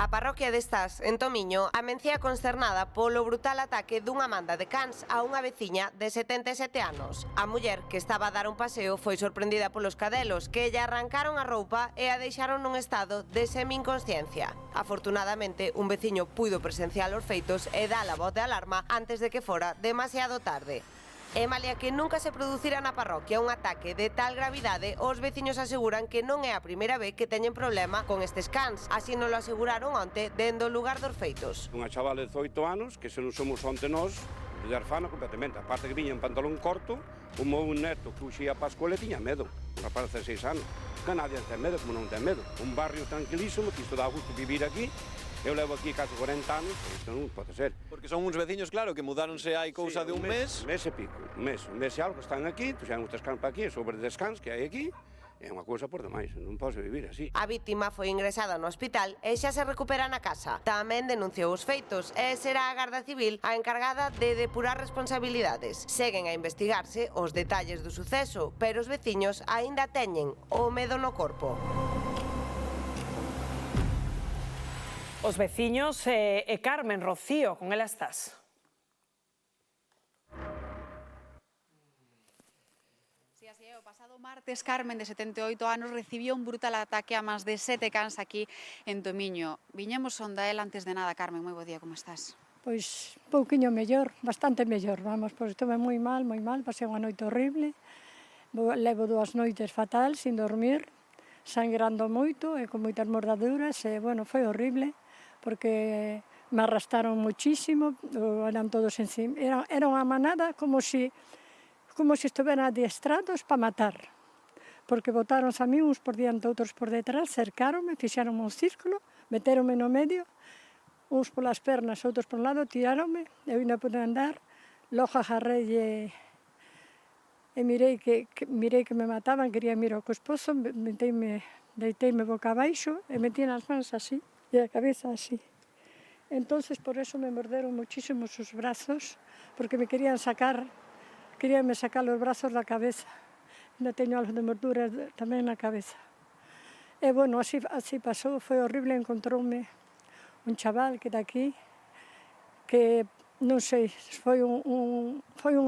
A parroquia de Estás, en Tomiño, amencía consternada polo brutal ataque dunha manda de cans a unha veciña de 77 anos. A muller, que estaba a dar un paseo, foi sorprendida polos cadelos, que lle arrancaron a roupa e a deixaron nun estado de semi-inconsciencia. Afortunadamente, un veciño puido presenciar os feitos e dar a voz de alarma antes de que fora demasiado tarde. E malia que nunca se producira na parroquia un ataque de tal gravidade, os veciños aseguran que non é a primeira vez que teñen problema con estes cans. Así nos lo aseguraron onte dende o lugar dos feitos. Unha chavala de 18 anos, que se non somos onte nós, de arfana completamente. A parte que viña en pantalón corto, o meu neto que uxía para a escola tiña medo. Un rapaz de 16 anos. Que nadie ten medo, como non ten medo. Un barrio tranquilísimo, que isto dá gusto vivir aquí. Eu levo aquí casi 40 anos, isto non pode ser. Porque son uns veciños, claro, que mudáronse hai cousa de un mes. Un mes e pico, un mes e algo están aquí, puxeron outras cans para aquí, sobre descans que hai aquí, é unha cousa por demais, non pode vivir así. A vítima foi ingresada no hospital e xa se recupera na casa. Tamén denunciou os feitos e será a Garda Civil a encargada de depurar responsabilidades. Seguen a investigarse os detalles do suceso, pero os veciños aínda teñen o medo no corpo. Os veciños e Carmen, Rocío, con ela estás. Sí, así é. O pasado martes, Carmen, de 78 anos, recibiu un brutal ataque a máis de 7 cans aquí en Tomiño. Viñemos onda ela antes de nada. Carmen, moi bo día, como estás? Pois un pouquiño mellor, bastante mellor, vamos, pois estuve moi mal, pasei unha noite horrible, levo 2 noites fatal, sin dormir, sangrando moito e con moitas mordaduras, e, bueno, foi horrible, porque me arrastaron muchísimo, eran todos encima, era unha manada como si estuveran adiestrados para matar, porque botáronse a mí uns por diante, outros por detrás, cercaronme, fixeronme un círculo, meteronme no medio, uns polas pernas, outros por un lado, tiráronme, eu ainda pude andar, logo agarrei e mirei que me mataban, quería mirar o cosposo, deiteime boca abaixo e metí as mans así, e a cabeza así. Entonces, por eso me morderon muchísimo os brazos, porque me querían sacar os brazos da cabeza. Ainda teño algo de morduras tamén na cabeza. E, bueno, así pasou, foi horrible, encontroume un chaval que daqui, que, non sei, foi un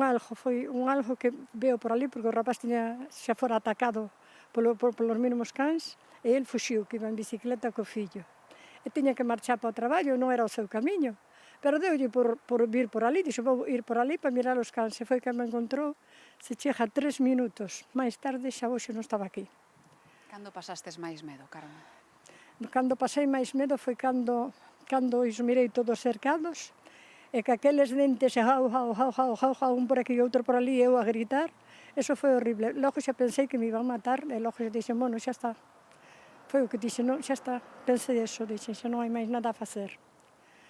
algo que veo por ali, porque o rapaz xa fora atacado polos mesmos cans, e ele fuxiu, que iba en bicicleta co fillo. E tiña que marchar para o traballo, non era o seu camiño, pero deulle por vir por ali, dixo, vou ir por ali para mirar os cans, e foi que me encontrou, se chega 3 minutos, máis tarde xa hoxe non estaba aquí. Cando pasastes máis medo, Carmen? Cando pasei máis medo foi cando os mirei todos cercados, e que aqueles dentes, un por aquí e outro por ali, eu a gritar, eso foi horrible. Logo xa pensei que me iban matar, e logo xa dixen, bueno, xa está. Foi o que dixen, non, xa está. Pensei eso, dixen, xa non hai máis nada a facer.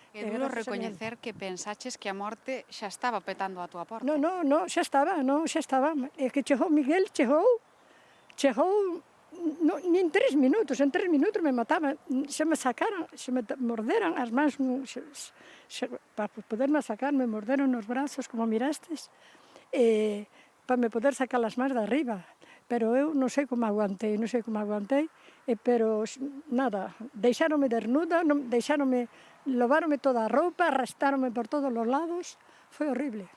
É duro recoñecer que pensaches que a morte xa estaba petando a túa porta. Non, xa estaba. É que chegou Miguel, chegou, nin 3 minutos, en 3 minutos me mataban, se me sacaran, se me morderan as mans, para poderme sacar, me morderon os brazos, como mirastes, para me poder sacar as mans de arriba. Pero eu non sei como aguantei, pero nada, deixáronme desnuda, leváronme toda a roupa, arrastáronme por todos os lados, foi horrible.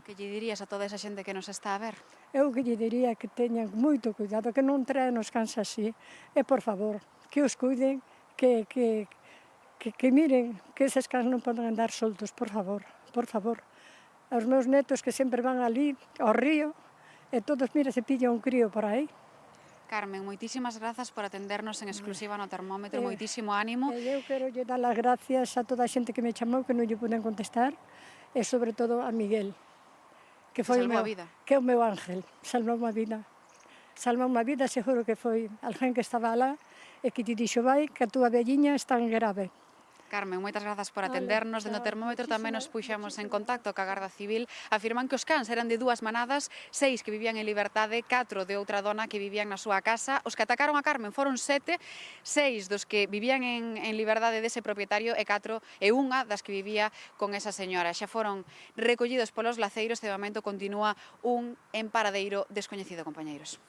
Que lle dirías a toda esa xente que nos está a ver? Eu que lle diría que teñan moito cuidado, que non traen os cans así, e por favor, que os cuiden, que miren que eses cans non poden andar soltos, por favor. Os meus netos que sempre van ali ao río, e todos, mira, se pilla un crío por aí. Carmen, moitísimas grazas por atendernos en exclusiva no Termómetro, moitísimo ánimo. Eu quero lle dar as gracias a toda a xente que me chamou, que non lle puden contestar, e sobre todo a Miguel, que foi o meu ángel, salvou a vida, seguro que foi alguén que estaba lá, e que te dixo, vai, que a túa velliña está en grave. Carmen, moitas grazas por atendernos. Dende o Termómetro tamén nos puxemos en contacto ca Garda Civil. Afirman que os cans eran de 2 manadas, 6 que vivían en liberdade, 4 de outra dona que vivían na súa casa. Os que atacaron a Carmen foron 7, 6 dos que vivían en liberdade dese propietario e 4 e unha das que vivía con esa señora. Xa foron recollidos polos laceiros, de momento continúa un emparadeiro descoñecido, compañeiros.